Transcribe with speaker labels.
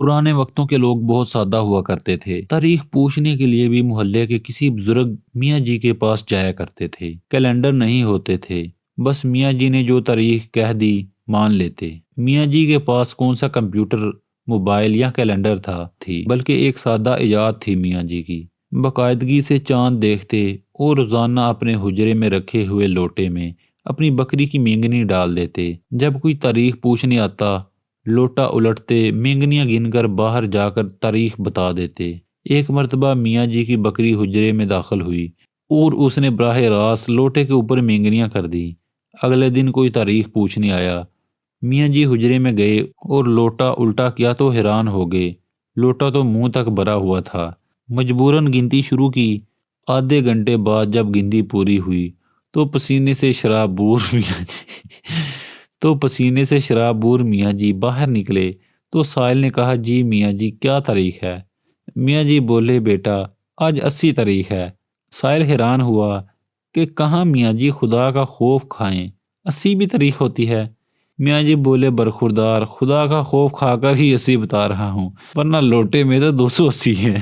Speaker 1: پرانے وقتوں کے لوگ بہت سادہ ہوا کرتے تھے، تاریخ پوچھنے کے لیے بھی محلے کے کسی بزرگ میاں جی کے پاس جایا کرتے تھے۔ کیلنڈر نہیں ہوتے تھے، بس میاں جی نے جو تاریخ کہہ دی مان لیتے۔ میاں جی کے پاس کون سا کمپیوٹر، موبائل یا کیلنڈر تھی، بلکہ ایک سادہ ایجاد تھی میاں جی کی۔ باقاعدگی سے چاند دیکھتے اور روزانہ اپنے حجرے میں رکھے ہوئے لوٹے میں اپنی بکری کی مینگنی ڈال دیتے۔ جب کوئی تاریخ پوچھنے آتا، لوٹا الٹتے، مینگنیاں گن کر باہر جا کر تاریخ بتا دیتے۔ ایک مرتبہ میاں جی کی بکری حجرے میں داخل ہوئی اور اس نے براہ راست لوٹے کے اوپر مینگنیاں کر دی۔ اگلے دن کوئی تاریخ پوچھنے آیا، میاں جی حجرے میں گئے اور لوٹا الٹا کیا تو حیران ہو گئے، لوٹا تو منہ تک بھرا ہوا تھا۔ مجبوراً گنتی شروع کی۔ آدھے گھنٹے بعد جب گنتی پوری ہوئی تو پسینے سے شراب بور میاں جی باہر نکلے تو سائل نے کہا، جی میاں جی کیا تاریخ ہے؟ میاں جی بولے، بیٹا آج 80 تاریخ ہے۔ سائل حیران ہوا کہ کہاں میاں جی، خدا کا خوف کھائیں، 80 بھی تاریخ ہوتی ہے؟ میاں جی بولے، برخوردار، خدا کا خوف کھا کر ہی 80 بتا رہا ہوں، ورنہ لوٹے میں تو 280 ہے۔